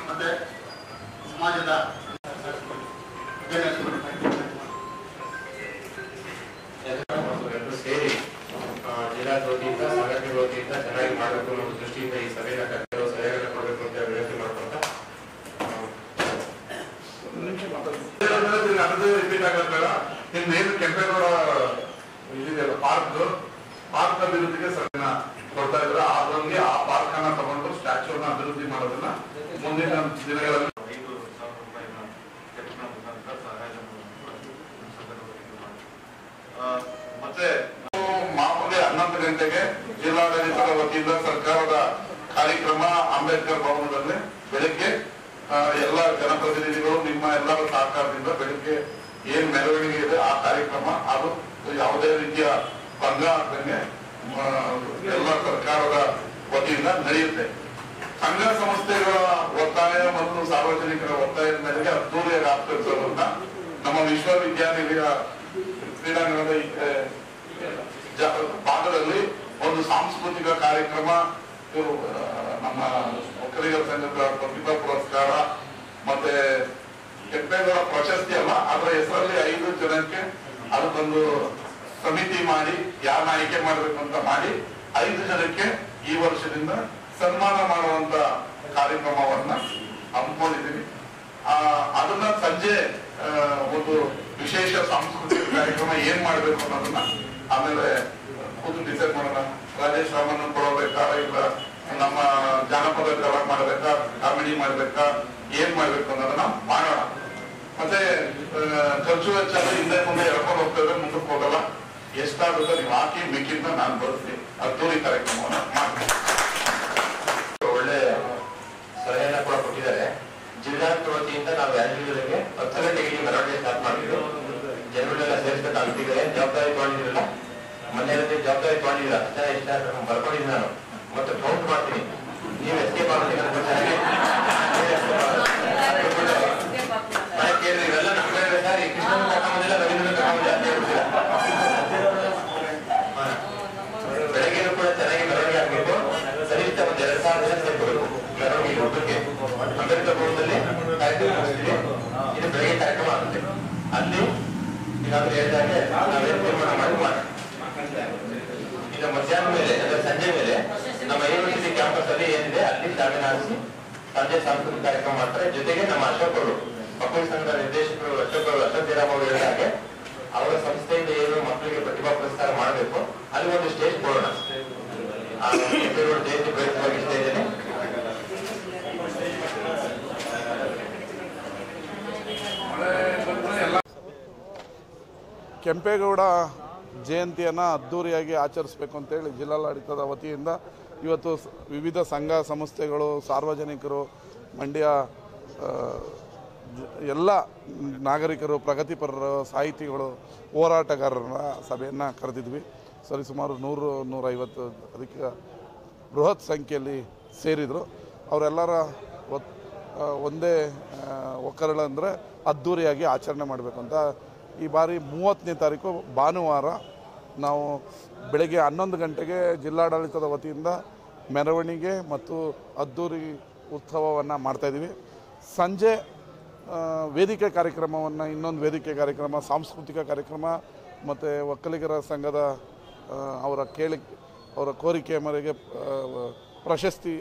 ಮತ್ತೆ ಸಮಾಜದ ಸೇರಿ ಜಿಲ್ಲಾಧಿಕಾರಿಗಳಿಂದ ಸಂಘಟನೆಗಳಿಂದ ಚೆನ್ನಾಗಿ ಮಾಡಬೇಕು ಅನ್ನೋ ದೃಷ್ಟಿಯಿಂದ ಈ ಸಭೆಯನ್ನು ಕರೆದು ಸಲಹೆಗಳನ್ನು ಕೊಡಬೇಕು ಅಂತ ವಿನಂತಿ ಮಾಡ್ಕೊಂತ ರಿಪೀಟ್ ಆಗಲ್ಲ. ಇನ್ನೇನು ಕೆಂಪೇಗೌಡ ಇದೆಯಲ್ಲ ಪಾರ್ಕ್ ಅಭಿವೃದ್ಧಿಗೆ ಸಭೆನ ಕೊಡ್ತಾ ಇದ್ರೆ ಅದರಲ್ಲಿ ಆ ಪಾರ್ಕ್ ಅನ್ನ ತಗೊಂಡು ಸ್ಟ್ಯಾಚ್ಯೂನ ಅಭಿವೃದ್ಧಿ ಮಾಡೋದನ್ನ ಮುಂದಿನ ದಿನಗಳಲ್ಲಿ ಮತ್ತೆ ಮಾಮೂಲಿ 11 ಗಂಟೆಗೆ ಜಿಲ್ಲಾಡಳಿತದ ವತಿಯಿಂದ ಸರ್ಕಾರದ ಕಾರ್ಯಕ್ರಮ ಅಂಬೇಡ್ಕರ್ ಭವನದಲ್ಲಿ ಬೆಳಿಗ್ಗೆ ಎಲ್ಲ ಜನಪ್ರತಿನಿಧಿಗಳು ನಿಮ್ಮ ಎಲ್ಲರ ಸಹಕಾರದಿಂದ ಬೆಳಿಗ್ಗೆ ಏನ್ ಮೆರವಣಿಗೆ ಇದೆ ಆ ಕಾರ್ಯಕ್ರಮ ಅದು ಯಾವುದೇ ರೀತಿಯ ಭಂಗ ಆಗದಂಗೆ ಎಲ್ಲ ಸರ್ಕಾರದ ವತಿಯಿಂದ ನಡೆಯುತ್ತೆ. ಸಂಘ ಸಂಸ್ಥೆಗಳ ಒತ್ತಾಯ ಮತ್ತು ಸಾರ್ವಜನಿಕರ ಒತ್ತಾಯದ ಮೇರೆಗೆ ಅದ್ದೂರಿಯಾಗಿ ಆಚರಿಸೋದನ್ನ ನಮ್ಮ ವಿಶ್ವವಿದ್ಯಾನಿಲಯ ಕ್ರೀಡಾಂಗಣದ ಭಾಗದಲ್ಲಿ ಒಂದು ಸಾಂಸ್ಕೃತಿಕ ಕಾರ್ಯಕ್ರಮ, ನಮ್ಮ ಒಕ್ಕಲಿಗರ ಸಂಘದ ಪ್ರತಿಭಾ ಪುರಸ್ಕಾರ ಮತ್ತೆ ಕೆಂಪೇಗೌಡ ಪ್ರಶಸ್ತಿ ಅಲ್ಲ, ಅದರ ಹೆಸರಲ್ಲಿ 5 ಜನಕ್ಕೆ ಅದಕ್ಕೊಂದು ಸಮಿತಿ ಮಾಡಿ ಯಾರನ್ನ ಆಯ್ಕೆ ಮಾಡ್ಬೇಕು ಅಂತ ಮಾಡಿ 5 ಜನಕ್ಕೆ ಈ ವರ್ಷದಿಂದ ಸನ್ಮಾನ ಮಾಡುವಂತ ಕಾರ್ಯಕ್ರಮವನ್ನ ಹಮ್ಮಿಕೊಂಡಿದ್ದೀವಿ. ಅದನ್ನ ಸಂಜೆ ಒಂದು ವಿಶೇಷ ಸಾಂಸ್ಕೃತಿಕ ಕಾರ್ಯಕ್ರಮ ಏನ್ ಮಾಡ್ಬೇಕು ಅನ್ನೋದನ್ನ ಆಮೇಲೆ ಖುದ್ದು ಡಿಸೈಡ್ ಮಾಡೋಣ. ರಾಜೇಶ್ ರಾಮನ್ ಕೊಡಬೇಕಾ, ಇಲ್ಲ ನಮ್ಮ ಜಾನಪದ ಕಲಾ ಮಾಡ್ಬೇಕಾ, ಕಾಮಿಡಿ ಮಾಡ್ಬೇಕಾ, ಏನ್ ಮಾಡ್ಬೇಕು ಅನ್ನೋದನ್ನ ಮಾಡೋಣ. ಮತ್ತೆ ಖರ್ಚು ವೆಚ್ಚ ಹಿಂದೆ ಮುಂದೆ ಎಳ್ಕೊಂಡು ಹೋಗ್ತೇವೆ, ಮುಂದಕ್ಕೆ ಹೋಗಲ್ಲ. ಎಷ್ಟಾಗುತ್ತೋ ನೀವು ಹಾಕಿ ಮಿಕ್ಕಿಂದ ನಾನು ಬರ್ತೀನಿ. ಅದ್ದೂರಿ ಕಾರ್ಯಕ್ರಮವನ್ನ ಮಾಡ್ತೀನಿ. ಒಳ್ಳೆ ಸಲಹೆಯನ್ನ ಕೂಡ ಕೊಟ್ಟಿದ್ದಾರೆ. ಜಿಲ್ಲಾಡಳಿತ ವತಿಯಿಂದ ನಾವು ಯಾರಿಗಳಿಗೆ 10 ಗಂಟೆಗೆ ಮೆರವಣಿಗೆ ಸ್ಟಾರ್ಟ್ ಮಾಡಿದ್ರು. ಜನಗಳೆಲ್ಲ ಸೇರಿಸಬೇಕಾಗುತ್ತಿದ್ದಾರೆ. ಜವಾಬ್ದಾರಿ ತಗೊಂಡಿರಲಿಲ್ಲ, ಮನೆಯಲ್ಲಿ ಜವಾಬ್ದಾರಿ ತಗೊಂಡಿಲ್ಲ. ಇಷ್ಟ ಬರ್ಕೊಂಡಿದ್ದೀನಿ ನಾನು, ಮತ್ತೆ ಕೌಂಟ್ ಮಾಡ್ತೀನಿ. ನೀವು ಎಸ್ಕೇಪ್ ಆಗೋದಿಲ್ಲ ಕೇಳಿದ್ರೆ ಇವೆಲ್ಲ ನಮ್ಮ ಕಡೆ ಸರ್. ಈ ಕೃಷ್ಣನ ತಗೊಂಡಿಲ್ಲ, ರವೀಂದ್ರ ತಗೊಂಡಿಲ್ಲ ಅಂತ ಹೇಳ್ತಿಲ್ಲ. ಬೆಳಗ್ಗೆನೂ ಕೂಡ ಚೆನ್ನಾಗಿ ಮೆರವಣಿಗೆ ಆಗಬೇಕು. ಕನಿಷ್ಠ ಒಂದು 2,000 ಜನ ಸೇರ್ಕೋಬೇಕು ಮೆರವಣಿಗೆ ಊಟಕ್ಕೆ. ಅಂಬೇಡ್ಕರ್ ಭವನದಲ್ಲಿ ಕಾರ್ಯಕ್ರಮ ಮುಗಿಸ್ತೀವಿ. ಇದು ಬೆಳಗ್ಗೆ ಕಾರ್ಯಕ್ರಮ ಆಗುತ್ತೆ. ಅಲ್ಲಿ ಈಗಾಗಲೇ ಹೇಳಿದಾಗೆ ನಾವೇನು ತೀರ್ಮಾನ ಮಾಡಿ ಮಾಡೋಣ. ಇನ್ನು ಮಧ್ಯಾಹ್ನ ಮೇಲೆ ಅಂದ್ರೆ ಸಂಜೆ ಮೇಲೆ ನಮ್ಮ ಯೂನಿವರ್ಸಿಟಿ ಕ್ಯಾಂಪಸ್ ಅಲ್ಲಿ ಏನಿದೆ ಅಲ್ಲಿ ಶಾಲೆ ಹಾರಿಸಿ ಸಂಜೆ ಸಾಂಸ್ಕೃತಿಕ ಕಾರ್ಯಕ್ರಮ ಮಾಡ್ತಾರೆ. ಜೊತೆಗೆ ನಮ್ಮ ಅಶೋಕ್ ಅವರು ಮಕ್ಕಳ ಸಂಘದ ನಿರ್ದೇಶಕರು ಅಶೋಕ್ ಜಯರಾಮ್ ಅವರು ಹೇಳಿದಾಗೆ ಅವರ ಸಂಸ್ಥೆಯಿಂದ ಏನು ಮಕ್ಕಳಿಗೆ ಪ್ರತಿಭಾ ಪುರಸ್ಕಾರ ಮಾಡಬೇಕು ಅಲ್ಲಿ ಒಂದು ಸ್ಟೇಜ್ ಕೊಡೋಣ. ಜಯಂತಿ ಪ್ರಯುಕ್ತವಾಗಿ ಸ್ಟೇಜಲ್ಲಿ ಕೆಂಪೇಗೌಡ ಜಯಂತಿಯನ್ನು ಅದ್ಧೂರಿಯಾಗಿ ಆಚರಿಸಬೇಕು ಅಂತೇಳಿ ಜಿಲ್ಲಾಡಳಿತದ ವತಿಯಿಂದ ಇವತ್ತು ವಿವಿಧ ಸಂಘ ಸಂಸ್ಥೆಗಳು, ಸಾರ್ವಜನಿಕರು, ಮಂಡ್ಯ ಎಲ್ಲ ನಾಗರಿಕರು, ಪ್ರಗತಿಪರರು, ಸಾಹಿತಿಗಳು, ಹೋರಾಟಗಾರರ ಸಭೆಯನ್ನು ಕರೆದಿದ್ವಿ. ಸರಿಸುಮಾರು 100-150 ಅದಕ್ಕೆ ಬೃಹತ್ ಸಂಖ್ಯೆಯಲ್ಲಿ ಸೇರಿದರು. ಅವರೆಲ್ಲರ ಒಂದೇ ಒಕ್ಕರಳ ಅಂದರೆ ಅದ್ಧೂರಿಯಾಗಿ ಆಚರಣೆ ಮಾಡಬೇಕು ಅಂತ. ಈ ಬಾರಿ 30ನೇ ತಾರೀಕು ಭಾನುವಾರ ನಾವು ಬೆಳಗ್ಗೆ 11 ಗಂಟೆಗೆ ಜಿಲ್ಲಾಡಳಿತದ ವತಿಯಿಂದ ಮೆರವಣಿಗೆ ಮತ್ತು ಅದ್ಧೂರಿ ಉತ್ಸವವನ್ನು ಮಾಡ್ತಾಯಿದ್ದೀವಿ. ಸಂಜೆ ವೇದಿಕೆ ಕಾರ್ಯಕ್ರಮವನ್ನು, ಇನ್ನೊಂದು ವೇದಿಕೆ ಕಾರ್ಯಕ್ರಮ, ಸಾಂಸ್ಕೃತಿಕ ಕಾರ್ಯಕ್ರಮ ಮತ್ತು ಒಕ್ಕಲಿಗರ ಸಂಘದ ಅವರ ಕೋರಿಕೆಯ ಮೇರೆಗೆ ಪ್ರಶಸ್ತಿ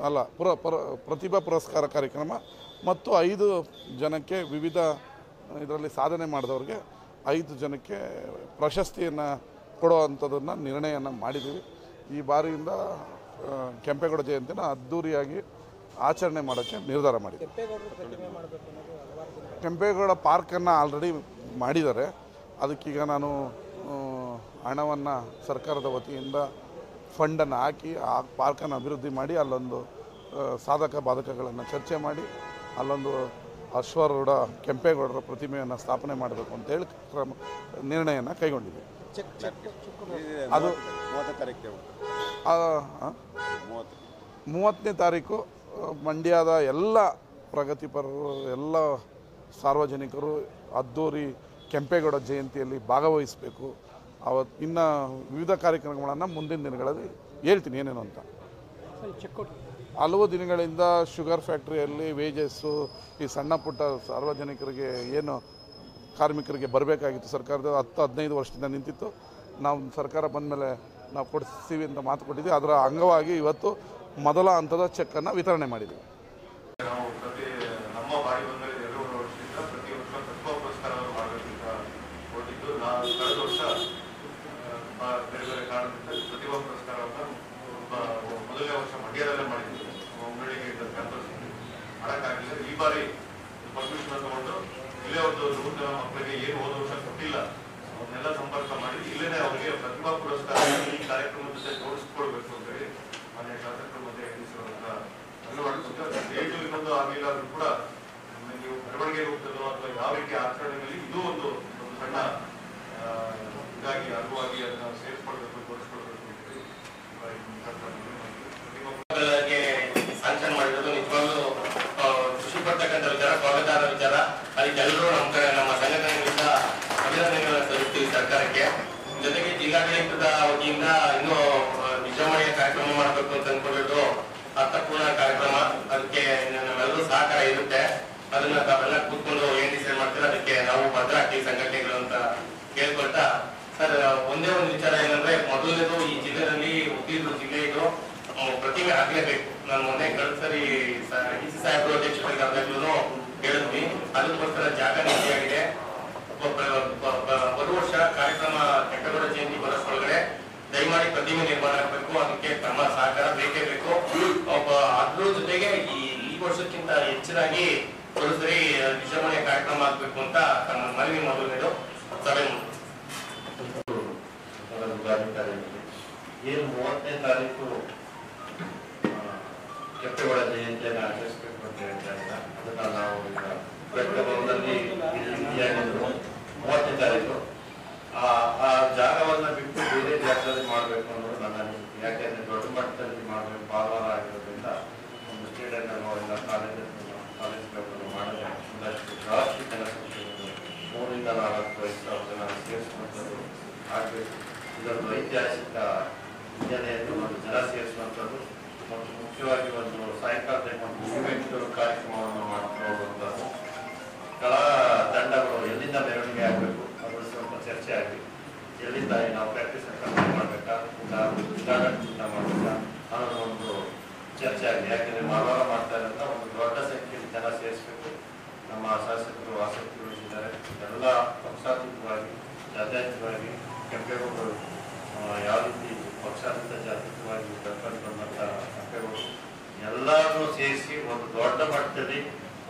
ಅಲ್ಲ ಪ್ರತಿಭಾ ಪುರಸ್ಕಾರ ಕಾರ್ಯಕ್ರಮ ಮತ್ತು 5 ಜನಕ್ಕೆ ವಿವಿಧ ಇದರಲ್ಲಿ ಸಾಧನೆ ಮಾಡಿದವ್ರಿಗೆ 5 ಜನಕ್ಕೆ ಪ್ರಶಸ್ತಿಯನ್ನು ಕೊಡುವಂಥದ್ದನ್ನು ನಿರ್ಣಯನ ಮಾಡಿದ್ದೀವಿ. ಈ ಬಾರಿಯಿಂದ ಕೆಂಪೇಗೌಡ ಜಯಂತಿನ ಅದ್ಧೂರಿಯಾಗಿ ಆಚರಣೆ ಮಾಡೋಕ್ಕೆ ನಿರ್ಧಾರ ಮಾಡಿದ್ದೀವಿ. ಕೆಂಪೇಗೌಡ ಪಾರ್ಕನ್ನು ಆಲ್ರೆಡಿ ಮಾಡಿದ್ದಾರೆ. ಅದಕ್ಕೀಗ ನಾನು ಹಣವನ್ನು ಸರ್ಕಾರದ ವತಿಯಿಂದ ಫಂಡನ್ನು ಹಾಕಿ ಆ ಪಾರ್ಕನ್ನು ಅಭಿವೃದ್ಧಿ ಮಾಡಿ ಅಲ್ಲೊಂದು ಸಾಧಕ ಬಾಧಕಗಳನ್ನು ಚರ್ಚೆ ಮಾಡಿ ಅಲ್ಲೊಂದು ಅಶ್ವಾರೂಢ ಕೆಂಪೇಗೌಡರ ಪ್ರತಿಮೆಯನ್ನು ಸ್ಥಾಪನೆ ಮಾಡಬೇಕು ಅಂತೇಳಿ ನಿರ್ಣಯನ ಕೈಗೊಂಡಿದ್ದೀವಿ. ಅದು 30ನೇ ತಾರೀಕು ಮಂಡ್ಯದ ಎಲ್ಲ ಪ್ರಗತಿಪರರು ಎಲ್ಲ ಸಾರ್ವಜನಿಕರು ಅದ್ದೂರಿ ಕೆಂಪೇಗೌಡ ಜಯಂತಿಯಲ್ಲಿ ಭಾಗವಹಿಸಬೇಕು. ಅವತ್ತು ಇನ್ನು ವಿವಿಧ ಕಾರ್ಯಕ್ರಮಗಳನ್ನು ಮುಂದಿನ ದಿನಗಳಲ್ಲಿ ಹೇಳ್ತೀನಿ ಏನೇನು ಅಂತ. ಹಲವು ದಿನಗಳಿಂದ ಶುಗರ್ ಫ್ಯಾಕ್ಟ್ರಿಯಲ್ಲಿ ವೇಜಸ್ಸು ಈ ಸಣ್ಣ ಪುಟ್ಟ ಸಾರ್ವಜನಿಕರಿಗೆ ಏನು ಕಾರ್ಮಿಕರಿಗೆ ಬರಬೇಕಾಗಿತ್ತು ಸರ್ಕಾರದ 10-15 ವರ್ಷದಿಂದ ನಿಂತಿತ್ತು. ನಾವು ಸರ್ಕಾರ ಬಂದ ಮೇಲೆ ನಾವು ಕೊಡಿಸ್ತೀವಿ ಅಂತ ಮಾತು ಕೊಟ್ಟಿದ್ವಿ. ಅದರ ಅಂಗವಾಗಿ ಇವತ್ತು ಮೊದಲ ಹಂತದ ಚೆಕ್ಕನ್ನು ವಿತರಣೆ ಮಾಡಿದ್ವಿ. ನಮ್ಮ ಬಾಡಿ ಬಂದರೆ 2 ವರ್ಷದಿಂದ ಪ್ರತಿ ವರ್ಷ ಪ್ರತಿಭಾ ಪುರಸ್ಕಾರವನ್ನು ಮಾಡಬೇಕಂತ ಕೊಟ್ಟಿದ್ದು, ಕಳೆದ ವರ್ಷ ಬೇರೆ ಬೇರೆ ಕಾರಣದಿಂದ ಪ್ರತಿಭಾ ಪುರಸ್ಕಾರವನ್ನು ಮೊದಲನೇ ವರ್ಷ ಮಂಡ್ಯದಲ್ಲೇ ಮಾಡಿದ್ವಿ. ಮುಂಗಡಿಗೆ ಕ್ಯಾಂಪಸ್ ಮಾಡೋಕ್ಕಾಗಲಿಲ್ಲ. ಈ ಬಾರಿ ಪರ್ಮಿಷನ್ ತಗೊಂಡು ಇಲ್ಲೇ ಒಂದು 100 ಜನ ಮಕ್ಕಳಿಗೆ ಏನು ಹೋದ ವರ್ಷ ಕೊಟ್ಟಿಲ್ಲ ಅವನ್ನೆಲ್ಲ ಸಂಪರ್ಕ ಮಾಡಿ ಇಲ್ಲೇನೆ ಅವರಿಗೆ ಪ್ರತಿಭಾ ಪುರಸ್ಕಾರ ಈ ಕಾರ್ಯಕ್ರಮದ ಜೊತೆ ಜೋಡಿಸ್ಕೊಳ್ಬೇಕು ಅಂತ ಹೇಳಿ ಮಾನ್ಯ ಶಾಸಕರು ಮತ್ತೆ ಸ್ಟೇಜು ಇನ್ನೊಂದು ಆಗಲಿಲ್ಲ ಆದ್ರೂ ಕೂಡ ನೀವು ಮೆರವಣಿಗೆ ಹೋಗ್ತದೋ ಅಥವಾ ಯಾವ ರೀತಿ ಆಚರಣೆಯಲ್ಲಿ ಇದು ಒಂದು ಸಣ್ಣ ಇದಾಗಿ ಅನುವಾಗಿ ಅದನ್ನ ಸೇರಿಸ್ಕೊಳ್ಬೇಕು, ತೋರಿಸ್ಕೊಳ್ಬೇಕು ಸಾಂಕ್ಷನ್ ಮಾಡಿರೋದು ನಿಜವಾಗ್ಲೂ ಖುಷಿ ಪಡ್ತಕ್ಕಂಥ ವಿಚಾರ, ಸ್ವಾಗತಾರ್ಹ ವಿಚಾರ. ಅದಕ್ಕೆ ಎಲ್ಲರೂ ನಮ್ಮ ಸಂಘಟನೆಗಳಿಂದ ಅಭಿನಂದನೆಗಳನ್ನು ಸಲ್ಲಿಸ್ತೀವಿ ಸರ್ಕಾರಕ್ಕೆ. ಜೊತೆಗೆ ಜಿಲ್ಲಾಡಳಿತದ ವತಿಯಿಂದ ಇನ್ನೂ ವಿಜೃಂಭಣೆಯ ಕಾರ್ಯಕ್ರಮ ಮಾಡಬೇಕು ಅಂತ ಅಂದ್ಕೊಂಡಿರೋದು ಅರ್ಥಪೂರ್ಣ ಕಾರ್ಯಕ್ರಮ. ಅದಕ್ಕೆ ನಮ್ಮೆಲ್ಲರೂ ಸಹಕಾರ ಇರುತ್ತೆ. ಅದನ್ನ ತಾವೆಲ್ಲ ಕೂತ್ಕೊಂಡು ಏನ್ ಡಿಸೈಡ್ ಮಾಡ್ತೀರಾ ಅದಕ್ಕೆ ನಾವು ಭದ್ರ ಆಗ್ತೀವಿ ಸಂಘಟನೆಗಳು ಅಂತ ಕೇಳ್ಕೊಳ್ತಾ, ಸರ್ ಒಂದೇ ಒಂದು ವಿಚಾರ ಏನಂದ್ರೆ, ಮೊದಲನೇದು ಈ ಜಿಲ್ಲೆಯಲ್ಲಿ ಹುಟ್ಟಿದ್ರು ಜಿಲ್ಲೆ ಇದು ಪ್ರತಿಮೆ ಆಗ್ಲೇಬೇಕು. ನಾನು ಮೊನ್ನೆ ಕಳೆದ ಸರಿ ಡಿಸಿ ಸಾಹೇಬರು ಅಧ್ಯಕ್ಷರಾದಾಗ್ಲೂ ಹೇಳಿದ್ವಿ, ಅದಕ್ಕೋಸ್ಕರ ಜಾಗ ನೀತಿಯಾಗಿದೆ. ಒಂದು ವರ್ಷ ಕಾರ್ಯಕ್ರಮ ಕೆಂಪೇಗೌಡ ಜಯಂತಿ ಬರೋಷ್ರೊಳಗಡೆ ದಯಮಾಡಿ ಪ್ರತಿಮೆ ನಿರ್ಮಾಣ ಆಗಬೇಕು. ಅದಕ್ಕೆ ತಮ್ಮ ಸಹಕಾರ ಬೇಕೇ ಬೇಕು. ಅದ್ರ ಜೊತೆಗೆ ಈ ವರ್ಷಕ್ಕಿಂತ ಹೆಚ್ಚಿನಾಗಿ ಒಂದು ಸರಿ ವಿಜೃಂಭಣೆಯ ಕಾರ್ಯಕ್ರಮ ಆಗ್ಬೇಕು ಅಂತ ತಮ್ಮ ಮನವಿ ಮೊದಲನೇದು. ಸಭೆ ಏನು 30ನೇ ತಾರೀಕು ಕೆಂಪೇಗೌಡ ಜಯಂತಿಯನ್ನು ಆಚರಿಸಬೇಕು ಅಂತ ಹೇಳ್ತಾ ಅದನ್ನ ನಾವು ಈಗ ಭವನದಲ್ಲಿ 30ನೇ ತಾರೀಕು ಆ ಜಾಗವನ್ನ ಬಿಟ್ಟು ಬೇರೆ ಜಾಗದಲ್ಲಿ ಮಾಡಬೇಕು ಅನ್ನೋದು ನನ್ನ ಅನಿಸಿಕೆ. ಯಾಕೆಂದ್ರೆ ದೊಡ್ಡ ಮಟ್ಟದಲ್ಲಿ ಮಾಡಬೇಕು, ಭಾನುವಾರ ಆಗಿರೋದ್ರಿಂದ ಒಂದು ಸ್ಟೇಡಿಯಂ ಎಲ್ಲ ಕಾಲೇಜ್ಗಳನ್ನು ಮಾಡಿದ್ರೆ ಒಂದಷ್ಟು ಜಾಸ್ತಿ ಕೆಲಸ 3 ರಿಂದ 4 ಸಾವಿರ ಜನ ಸೇರಿಸುವಂಥದ್ದು ಆಗಬೇಕು. ಇದೊಂದು ಐತಿಹಾಸಿಕ ಹಿನ್ನೆಲೆಯನ್ನು ಒಂದು ಜನ ಸೇರಿಸುವಂಥದ್ದು ಮತ್ತು ಮುಖ್ಯವಾಗಿ ಒಂದು ಸಾಯಂಕಾಲ ಒಂದು ಮೂವ್ಮೆಂಟ್ ಕಾರ್ಯಕ್ರಮವನ್ನು ಮಾಡಿಕೊಳ್ಳುವಂಥದ್ದು. ಕಲಾ ತಂಡಗಳು ಎಲ್ಲಿಂದ ಮೆರವಣಿಗೆ ಆಗಬೇಕು ಅದು ಸ್ವಲ್ಪ ಚರ್ಚೆ ಆಗಿ, ಎಲ್ಲಿಂದ ನಾವು ಪ್ರಾಕ್ಟೀಸ್ ಮಾಡಬೇಕಾ ಜಿಲ್ಲಾಡಳಿತದಿಂದ ಮಾಡಬೇಕಾ ಅನ್ನೋದು ಒಂದು ಚರ್ಚೆ ಆಗಿದೆ. ಯಾಕೆಂದರೆ ಮಾರ್ವಾರ ಮಾಡ್ತಾ ಇರೋದ್ರಿಂದ ಒಂದು ದೊಡ್ಡ ಸಂಖ್ಯೆಯಲ್ಲಿ ಜನ ಸೇರಿಸಬೇಕು. ನಮ್ಮ ಶಾಸಕರು ಆಸಕ್ತಿ ವಹಿಸಿದ್ದಾರೆ. ಎಲ್ಲ ಪಕ್ಷಾತೀತವಾಗಿ ಜಾತ್ಯತೀತವಾಗಿ ಕೆಂಪೇಗೌಡರು ಯಾವ ರೀತಿ ಪಕ್ಷಾತೀತ ಜಾತ್ಯತೀತವಾಗಿ ಕರ್ಕೊಂಡು ಬಂದಂಥ ಕೆಂಪೇಗೌಡರು ಎಲ್ಲರೂ ಸೇರಿಸಿ ಒಂದು ದೊಡ್ಡ ಮಟ್ಟದಲ್ಲಿ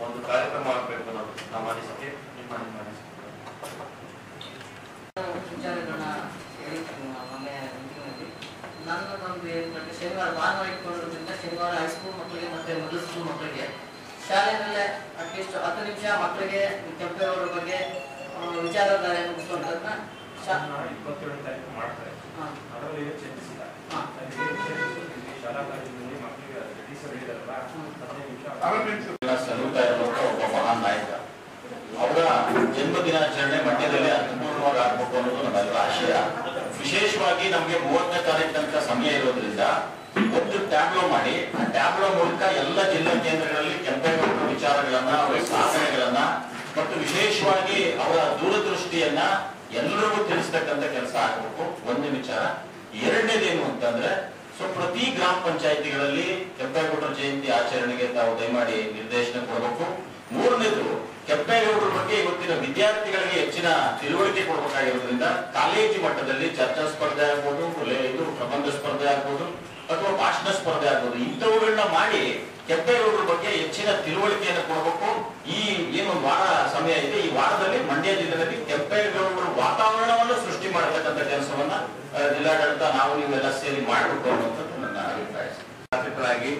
ಒಂದು ಕಾರ್ಯಕ್ರಮ ಆಗಬೇಕು ಅನ್ನೋದು ನಮ್ಮ ಅನಿಸಿಕೆ. ನಿಮ್ಮ ಅನಿಸಿಕೆ ವಿಚಾರಗಳನ್ನ ಹೇಳಿ ಮೊನ್ನೆ ಮೀಟಿಂಗ್ನಲ್ಲಿ ನನ್ನದೊಂದು ಏನಂದ್ರೆ, ಶನಿವಾರ ಭಾನುವಾರ ಇಟ್ಕೊಳ್ಳೋದ್ರಿಂದ ಶನಿವಾರ ಹೈಸ್ಕೂಲ್ ಮಕ್ಕಳಿಗೆ ಮತ್ತೆ ಮಿಡಲ್ ಸ್ಕೂಲ್ ಮಕ್ಕಳಿಗೆ ಶಾಲೆಯಲ್ಲೇ ಅಟ್ಲೀಸ್ಟ್ 10 ನಿಮಿಷ ಮಕ್ಕಳಿಗೆ ಕೆಂಪೇಗೌಡರ ಬಗ್ಗೆ ವಿಚಾರಧಾರೆ ಮುಗಿಸುವಂಥದ್ದನ್ನ 27 ತಾರೀಕು ಮಾಡ್ತಾರೆ. ಅದರಲ್ಲಿ ಚರ್ಚಿಸಿಲ್ಲ. ಶಾಲಾ ಕಾಲೇಜಿನಲ್ಲಿ ಮಕ್ಕಳಿಗೆ ಹೇಳಿದಾರಲ್ಲ 15 ನಿಮಿಷ ಸಲ್ಲುತ್ತಾ ಇರುವಂತ ಒಬ್ಬ ಮಹಾನ್ ನಾಯಕ. ಅವರ ಜನ್ಮ ದಿನಾಚರಣೆ ಮಂಡ್ಯದಲ್ಲಿ ಅರ್ಥಪೂರ್ಣವಾಗಿ ಆಗ್ಬೇಕು ಅನ್ನೋದು ನಮ್ಮೆಲ್ಲರ ಆಶಯ. ವಿಶೇಷವಾಗಿ ನಮಗೆ 30ನೇ ತಾರೀಕು ತನಕ ಸಮಯ ಇರೋದ್ರಿಂದ ಒಂದು ಟ್ಯಾಬ್ಲೋ ಮಾಡಿ ಆ ಟ್ಯಾಬ್ಲೋ ಮೂಲಕ ಎಲ್ಲ ಜಿಲ್ಲಾ ಕೇಂದ್ರಗಳಲ್ಲಿ ಕೆಂಪೇಗೌಡರ ವಿಚಾರಗಳನ್ನ, ಅವರ ಸಾಧನೆಗಳನ್ನ ಮತ್ತು ವಿಶೇಷವಾಗಿ ಅವರ ದೂರದೃಷ್ಟಿಯನ್ನ ಎಲ್ಲರಿಗೂ ತಿಳಿಸ್ತಕ್ಕಂಥ ಕೆಲಸ ಆಗಬೇಕು. ಒಂದೇ ವಿಚಾರ. ಎರಡನೇದೇನು ಅಂತಂದ್ರೆ, ಪ್ರತಿ ಗ್ರಾಮ ಪಂಚಾಯಿತಿಗಳಲ್ಲಿ ಕೆಂಪೇಗೌಡರ ಜಯಂತಿ ಆಚರಣೆಗೆ ತಾವು ದಯಮಾಡಿ ನಿರ್ದೇಶನ ಕೊಡಬೇಕು. ಮೂರನೇದು, ಕೆಂಪೇಗೌಡರ ಬಗ್ಗೆ ಇವತ್ತಿನ ವಿದ್ಯಾರ್ಥಿಗಳಿಗೆ ಹೆಚ್ಚಿನ ತಿಳುವಳಿಕೆ ಕೊಡಬೇಕಾಗಿರೋದ್ರಿಂದ ಕಾಲೇಜು ಮಟ್ಟದಲ್ಲಿ ಚರ್ಚಾ ಸ್ಪರ್ಧೆ ಆಗ್ಬೋದು, ಇದು ಪ್ರಬಂಧ ಸ್ಪರ್ಧೆ ಆಗ್ಬೋದು ಅಥವಾ ಭಾಷಣ ಸ್ಪರ್ಧೆ ಆಗ್ಬೋದು, ಇಂಥವುಗಳನ್ನ ಮಾಡಿ ಕೆಂಪೇಗೌಡರ ಬಗ್ಗೆ ಹೆಚ್ಚಿನ ತಿಳುವಳಿಕೆಯನ್ನು ಕೊಡಬೇಕು. ಈ ಏನೊಂದು ವಾರ ಸಮಯ ಇದೆ, ಈ ವಾರದಲ್ಲಿ ಮಂಡ್ಯ ಜಿಲ್ಲೆಯಲ್ಲಿ ಕೆಂಪೇಗೌಡರ ವಾತಾವರಣವನ್ನು ಸೃಷ್ಟಿ ಮಾಡತಕ್ಕಂಥ ಕೆಲಸವನ್ನ ಜಿಲ್ಲಾಡಳಿತ ನಾವು ನೀವೆಲ್ಲ ಸೇರಿ ಮಾಡಬೇಕು ಅನ್ನುವಂಥದ್ದು ನನ್ನ ಅಭಿಪ್ರಾಯ. ಶಾಸಕರಾಗಿ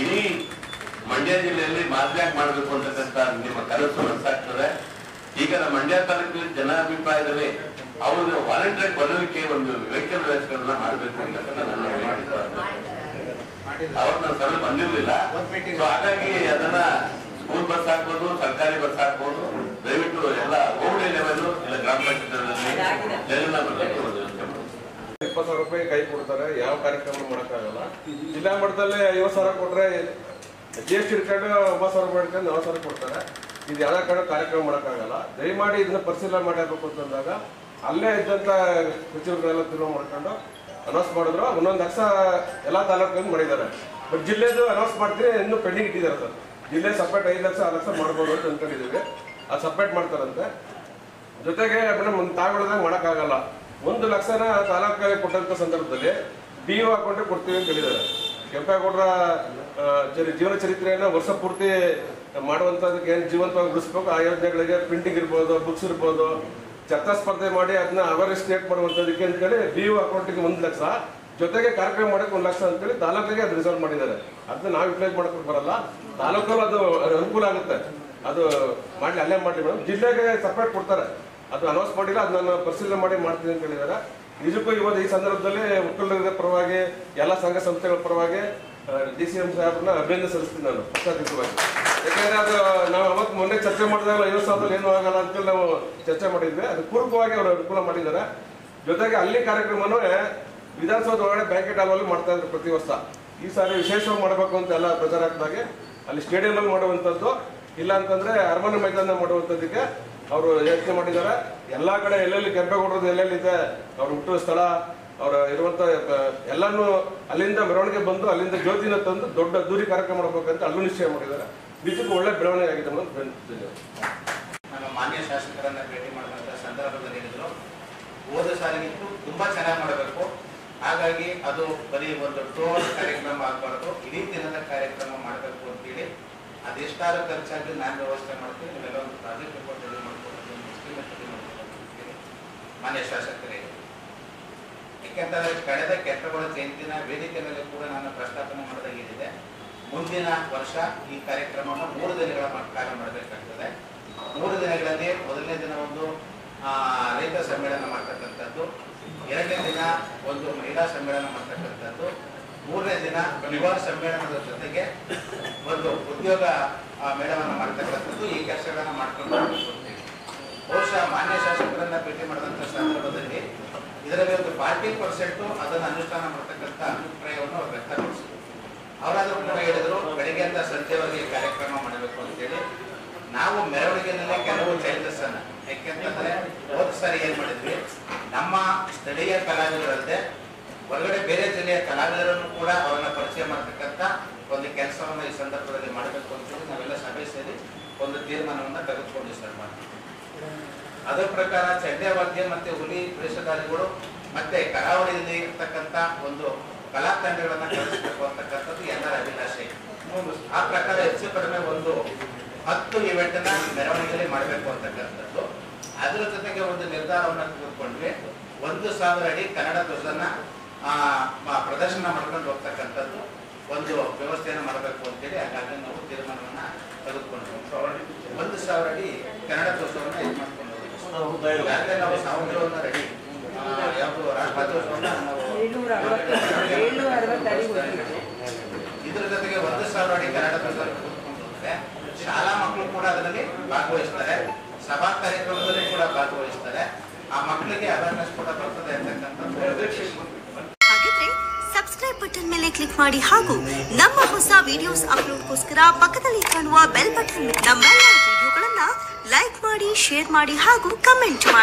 ಇಡೀ ಮಂಡ್ಯ ಜಿಲ್ಲೆಯಲ್ಲಿ ಮಾದರಿಯಾಗಿ ಮಾಡಬೇಕು ಅಂತಕ್ಕಂಥ ನಿಮ್ಮ ಕನಸು ಮನಸ್ಸಾಗ್ತದೆ. ಈಗ ನಮ್ಮ ಮಂಡ್ಯ ತಾಲೂಕಿನಲ್ಲಿ ಜನಾಭಿಪ್ರಾಯದಲ್ಲಿ ಅವರು ವಾಲಂಟಿಯರ್ ಬರೋದಕ್ಕೆ ಒಂದು ವೆಹಿಕಲ್ ವ್ಯವಸ್ಥೆಗಳನ್ನ ಮಾಡಬೇಕು ಅಂತಕ್ಕಂಥ ನನ್ನ ಅವ್ರನ್ನ ಸರಳ ಬಂದಿರಲಿಲ್ಲ. ಹಾಗಾಗಿ ಅದನ್ನ ಸ್ಕೂಲ್ ಬಸ್ ಹಾಕ್ಬೋದು, ಸರ್ಕಾರಿ ಬಸ್ ಹಾಕ್ಬೋದು. ದಯವಿಟ್ಟು ಎಲ್ಲ ಹೋಬಳಿ ಲೆವೆಲ್ ಇಲ್ಲ ಗ್ರಾಮ ಪಂಚಾಯತ್ 20,000 ರೂಪಾಯಿ ಕೈ ಕೊಡ್ತಾರೆ. ಯಾವ ಕಾರ್ಯಕ್ರಮ ಮಾಡೋಕ್ಕಾಗಲ್ಲ. ಜಿಲ್ಲಾ ಮಟ್ಟದಲ್ಲಿ 50,000 ಕೊಟ್ರೆ GST ಇಟ್ಕೊಂಡು 9,000 ರೂಪಾಯಿ ಇಟ್ಕೊಂಡು 4,000 ಕೊಡ್ತಾರೆ. ಇದು ಯಾವುದೇ ಕಡೆ ಕಾರ್ಯಕ್ರಮ ಮಾಡೋಕ್ಕಾಗಲ್ಲ. ದಯಮಾಡಿ ಇದನ್ನ ಪರಿಶೀಲನೆ ಮಾಡಬೇಕು ಅಂತಂದಾಗ ಅಲ್ಲೇ ಇದ್ದಂಥ ಸಚಿವರುಗಳೆಲ್ಲ ತೀರ್ಮಾನ ಮಾಡ್ಕೊಂಡು ಅನೌನ್ಸ್ ಮಾಡಿದ್ರು. 1 ಲಕ್ಷ ಎಲ್ಲ ತಾಲೂಕಲ್ಲಿ ಮಾಡಿದ್ದಾರೆ. ಬಟ್ ಜಿಲ್ಲೆದು ಅನೌನ್ಸ್ ಮಾಡ್ತೀನಿ, ಇನ್ನೂ ಪೆಂಡಿಂಗ್ ಇಟ್ಟಿದ್ದಾರೆ ಸರ್. ಜಿಲ್ಲೆ ಸಪ್ರೇಟ್ 5 ಲಕ್ಷ 6 ಲಕ್ಷ ಮಾಡ್ಬೋದು ಅಂತ ಅಂದ್ಕೊಂಡಿದ್ದೀವಿ. ಅದು ಸಪ್ರೇಟ್ ಮಾಡ್ತಾರಂತೆ. ಜೊತೆಗೆ ಮೇಡಮ್ ಒಂದು ತಾಳ್ದಾಗ ಮಾಡೋಕ್ಕಾಗಲ್ಲ. 1 ಲಕ್ಷನ ತಾಲೂಕಿಗೆ ಕೊಟ್ಟಂಥ ಸಂದರ್ಭದಲ್ಲಿ DO ಅಕೌಂಟಿಗೆ ಕೊಡ್ತೀವಿ ಅಂತ ಹೇಳಿದ್ದಾರೆ. ಕೆಂಪೇಗೌಡರ ಜೀವನ ಚರಿತ್ರೆಯನ್ನು ವರ್ಷ ಪೂರ್ತಿ ಮಾಡುವಂಥದಕ್ಕೆ ಏನು ಜೀವಂತವಾಗಿ ಉಳಿಸ್ಬೇಕು, ಆ ಯೋಜನೆಗಳಿಗೆ ಪ್ರಿಂಟಿಂಗ್ ಇರ್ಬೋದು, ಬುಕ್ಸ್ ಇರ್ಬೋದು, ಚರ್ಚಾ ಸ್ಪರ್ಧೆ ಮಾಡಿ ಅದನ್ನ ಅವೇರ್ನೆಸ್ ಕ್ರಿಯೇಟ್ ಮಾಡುವಂಥದಕ್ಕೆ ಅಂತೇಳಿ DO ಅಕೌಂಟಿಗೆ 1 ಲಕ್ಷ, ಜೊತೆಗೆ ಕಾರ್ಯಕ್ರಮ ಮಾಡೋಕ್ಕೆ 1 ಲಕ್ಷ ಅಂತೇಳಿ ತಾಲೂಕಿಗೆ ಅದು ರಿಸರ್ವ್ ಮಾಡಿದ್ದಾರೆ. ಅದನ್ನ ನಾವು ಯುಟಿಲೈಸ್ ಮಾಡೋಕ್ಕೆ ಬರಲ್ಲ. ತಾಲೂಕಲ್ಲಿ ಅದು ಅನುಕೂಲ ಆಗುತ್ತೆ. ಅದು ಮಾಡಲಿ, ಅಲ್ಲೇ ಮಾಡಲಿ ಮೇಡಮ್. ಜಿಲ್ಲೆಗೆ ಸಪ್ರೇಟ್ ಕೊಡ್ತಾರೆ. ಅದು ಅನೌನ್ಸ್ ಮಾಡಿಲ್ಲ, ಅದು ನಾನು ಪರಿಶೀಲನೆ ಮಾಡಿ ಮಾಡ್ತೀನಿ ಅಂತ ಹೇಳಿದ್ದಾರೆ. ನಿಜಕ್ಕೂ ಇವತ್ತು ಈ ಸಂದರ್ಭದಲ್ಲಿ ಒಕ್ಕಲಿಗರ ಪರವಾಗಿ ಎಲ್ಲ ಸಂಘ ಸಂಸ್ಥೆಗಳ ಪರವಾಗಿ DCM ಸಾಹೇಬ್ರನ್ನ ಅಭಿನಂದನೆ ಸಲ್ಲಿಸ್ತೀನಿ ನಾನು ಪಕ್ಷಾತೀತವಾಗಿ. ಯಾಕಂದರೆ ಅದು ನಾವು ಅವತ್ತು ಮೊನ್ನೆ ಚರ್ಚೆ ಮಾಡಿದಾಗ 50,000 ಏನೂ ಆಗಲ್ಲ ಅಂತೇಳಿ ನಾವು ಚರ್ಚೆ ಮಾಡಿದ್ವಿ. ಅದು ಪೂರ್ವಕವಾಗಿ ಅವರು ಅನುಕೂಲ ಮಾಡಿದ್ದಾರೆ. ಜೊತೆಗೆ ಅಲ್ಲಿ ಕಾರ್ಯಕ್ರಮನೂ ವಿಧಾನಸೌಧ ಒಳಗಡೆ ಬ್ಯಾಂಕೆಟ್ ಹಾಲಲ್ಲಿ ಮಾಡ್ತಾ ಇದ್ರು ಪ್ರತಿ ವರ್ಷ. ಈ ಸಾರಿ ವಿಶೇಷವಾಗಿ ಮಾಡಬೇಕು ಅಂತ ಎಲ್ಲ ಪ್ರಚಾರ ಆಗ್ದಾಗೆ ಅಲ್ಲಿ ಸ್ಟೇಡಿಯಂನಲ್ಲಿ ಮಾಡುವಂಥದ್ದು, ಇಲ್ಲ ಅಂತಂದರೆ ಅರಮನೆ ಮೈದಾನ ಮಾಡುವಂಥದ್ದಕ್ಕೆ ಅವರು ಯೋಚನೆ ಮಾಡಿದ್ದಾರೆ. ಎಲ್ಲ ಕಡೆ ಎಲ್ಲೆಲ್ಲಿ ಕೆಂಪೇಗೌಡರದ್ದು ಎಲ್ಲೆಲ್ಲಿದೆ ಅವ್ರ ಹುಟ್ಟುವ ಸ್ಥಳ, ಅವರು ಇರುವಂಥ ಎಲ್ಲನೂ ಅಲ್ಲಿಂದ ಮೆರವಣಿಗೆ ಬಂದು ಅಲ್ಲಿಂದ ಜ್ಯೋತಿನ ತಂದು ದೊಡ್ಡ ಅದ್ದೂರಿ ಕಾರ್ಯಕ್ರಮ ಮಾಡಬೇಕಂತ ಅಲ್ಲೂ ನಿಶ್ಚಯ ಮಾಡಿದ್ದಾರೆ. ನಿಜಕ್ಕೂ ಒಳ್ಳೆ ಬೆಳವಣಿಗೆ ಆಗಿದೆ ಅನ್ನೋದು ನಮ್ಮ ಮಾನ್ಯ ಶಾಸಕರನ್ನ ಭೇಟಿ ಮಾಡುವಂಥ ಸಂದರ್ಭದಲ್ಲಿ ಹೇಳಿದ್ರು, ಹೋದ ಸಾಲಿಗಿಂತೂ ತುಂಬಾ ಚೆನ್ನಾಗಿ ಮಾಡಬೇಕು. ಹಾಗಾಗಿ ಅದು ಬರೀ ಒಂದು ಟೋಲ್ ಕಾರ್ಯಕ್ರಮ ಆಗಬಾರ್ದು, ಇಡೀ ದಿನದ ಕಾರ್ಯಕ್ರಮ ಮಾಡಬೇಕು ಅಂತೇಳಿ ಅದೆಷ್ಟಾರು ಖರ್ಚಾಗಿ ನಾನು ವ್ಯವಸ್ಥೆ ಮಾಡ್ತೀನಿ, ನೀವೆಲ್ಲ ಒಂದು ಪ್ರಾಜೆಕ್ಟ್ ರಿಪೋರ್ಟ್ ರೆಡಿ ಮಾಡ್ಕೊಡ್ತೀನಿ, ಎಸ್ಟಿಮೇಟ್ ರೆಡಿ ಮಾಡ್ಕೊಡ್ತೀನಿ ಮಾನ್ಯ ಶಾಸಕರೇ. ಯಾಕೆಂತಂದ್ರೆ ಕಳೆದ ಕೆಂಪೇಗೌಡ ಜಯಂತಿನ ವೇದಿಕೆ ಮೇಲೆ ಕೂಡ ನಾನು ಪ್ರಸ್ತಾಪನೆ ಮಾಡಿದಾಗಿದೆ. ಮುಂದಿನ ವರ್ಷ ಈ ಕಾರ್ಯಕ್ರಮವನ್ನು 3 ದಿನಗಳ ಕಾಲ ಮಾಡಬೇಕಾಗ್ತದೆ. 3 ದಿನಗಳಲ್ಲಿ ಮೊದಲನೇ ದಿನ ಒಂದು ರೈತ ಸಮ್ಮೇಳನ ಮಾಡ್ತಕ್ಕಂಥದ್ದು, 2ನೇ ದಿನ ಒಂದು ಮಹಿಳಾ ಸಮ್ಮೇಳನ ಮಾಡ್ತಕ್ಕಂಥದ್ದು, 3ನೇ ದಿನ ಯುವ ಸಮ್ಮೇಳನದ ಜೊತೆಗೆ ಒಂದು ಉದ್ಯೋಗ ಮೇಳವನ್ನು ಮಾಡ್ತಕ್ಕಂಥದ್ದು. ಈ ಕೆಲಸಗಳನ್ನ ಮಾಡ್ಕೊಂಡು ಹೋಗ್ತೀವಿ. ಬಹುಶಃ ಮಾನ್ಯ ಶಾಸಕರನ್ನ ಭೇಟಿ ಮಾಡಿದಂಥ ಸಂದರ್ಭದಲ್ಲಿ ಇದರಲ್ಲಿ ಒಂದು 40% ಅದನ್ನು ಅನುಷ್ಠಾನ ಮಾಡ್ತಕ್ಕಂಥ ಅಭಿಪ್ರಾಯವನ್ನು ಅವ್ರು ವ್ಯಕ್ತಪಡಿಸಿದ್ರು. ಅವರಾದ್ರೂ ಕೂಡ ಹೇಳಿದ್ರು ಬೆಳಗ್ಗೆಯಿಂದ ಸಂಜೆವರೆಗೆ ಕಾರ್ಯಕ್ರಮ ಮಾಡಬೇಕು ಅಂತೇಳಿ. ನಾವು ಮೆರವಣಿಗೆಯಲ್ಲೇ ಕೆಲವು ಚೇಂಜಸ್ ಅನ್ನ, ಯಾಕೆಂತಂದ್ರೆ ಹೋದ ಸಾರಿ ಏನ್ ಮಾಡಿದ್ವಿ, ನಮ್ಮ ಸ್ಥಳೀಯ ಕಲಾವಿದರಲ್ಲದೆ ಹೊರಗಡೆ ಬೇರೆ ಜಿಲ್ಲೆಯ ಕಲಾವಿದರನ್ನು ಕೂಡ ಅವರನ್ನ ಪರಿಚಯ ಮಾಡ್ತಕ್ಕಂಥ ಒಂದು ಕೆಲಸವನ್ನ ಈ ಸಂದರ್ಭದಲ್ಲಿ ಮಾಡಬೇಕು ಅಂತೇಳಿ ನಾವೆಲ್ಲ ಸಭೆ ಸೇರಿ ಒಂದು ತೀರ್ಮಾನವನ್ನ ತೆಗೆದುಕೊಂಡು ಸರ್ ಮಾಡ್ತೀವಿ. ಅದರ ಪ್ರಕಾರ ಚಂಡೇವಾದ್ಯ ಮತ್ತೆ ಹುಲಿ ವೇಷಧಾರಿಗಳು ಮತ್ತೆ ಕರಾವಳಿಯಲ್ಲಿ ಇರ್ತಕ್ಕಂಥ ಒಂದು ಕಲಾ ತಂಡಗಳನ್ನ ಕಳಿಸಬೇಕು ಅಂತಕ್ಕಂಥದ್ದು ಎಲ್ಲರ ಅಭಿಲಾಷೆ. ಆ ಪ್ರಕಾರ ಹೆಚ್ಚು ಕಡಿಮೆ ಒಂದು 10 ಇವೆಂಟ್ನ ಮೆರವಣಿಗೆಯಲ್ಲಿ ಮಾಡಬೇಕು ಅಂತಕ್ಕಂಥದ್ದು. ಅದರ ಜೊತೆಗೆ ಒಂದು ನಿರ್ಧಾರವನ್ನು ತೆಗೆದುಕೊಂಡ್ವಿ, 1,000 ಅಡಿ ಕನ್ನಡ ಧ್ವಜನ ಪ್ರದರ್ಶನ ಮಾಡ್ಕೊಂಡು ಹೋಗ್ತಕ್ಕಂಥದ್ದು ಒಂದು ವ್ಯವಸ್ಥೆಯನ್ನು ಮಾಡಬೇಕು ಅಂತೇಳಿ ಹಾಗಾಗಿ ನಾವು ತೀರ್ಮಾನವನ್ನ ತೆಗೆದುಕೊಂಡ್ವಿ. 1,000 ಅಡಿ ಕನ್ನಡ ಧ್ವಜವನ್ನ ಇದು ಮಾಡ್ಕೊಂಡು ಹೋಗ್ತೀವಿ. ನಾವು ಸಾಮಗ್ರಿಯನ್ನ ರೆಡಿ ಯಾವುದು ರಾಷ್ಟ್ರಧ್ವಜವನ್ನ ನಾವು ಇದ್ರ ಜೊತೆಗೆ 1,000 ಅಡಿ ಕನ್ನಡ ಧ್ವಜ ಕೂತ್ಕೊಂಡು ಹೋಗ್ತಾರೆ. ಶಾಲಾ ಮಕ್ಕಳು ಕೂಡ ಅದರಲ್ಲಿ ಭಾಗವಹಿಸ್ತಾರೆ, ಸಭಾ ಕಾರ್ಯಕ್ರಮದಲ್ಲಿ ಕೂಡ ಭಾಗವಹಿಸ್ತಾರೆ. ಆ ಮಕ್ಕಳಿಗೆ ಅವೇರ್ನೆಸ್ ಕೂಡ ಬರ್ತದೆ ಅಂತಕ್ಕಂಥದ್ದು. ಹಾಗಿದ್ರೆ ಸಬ್ಸ್ಕ್ರೈಬ್ ಬಟನ್ ಮೇಲೆ ಕ್ಲಿಕ್ ಮಾಡಿ ಹಾಗೂ ನಮ್ಮ ಹೊಸ ವಿಡಿಯೋಸ್ ಅಪ್ಲೋಡ್ಗೋಸ್ಕರ ಪಕ್ಕದಲ್ಲಿ ಕಾಣುವ ಬೆಲ್ ಬಟನ್ ನಮ್ಮೆಲ್ಲ ವಿಡಿಯೋಗಳನ್ನ ಲೈಕ್ ಮಾಡಿ, ಶೇರ್ ಮಾಡಿ ಹಾಗೂ ಕಮೆಂಟ್ ಮಾಡಿ.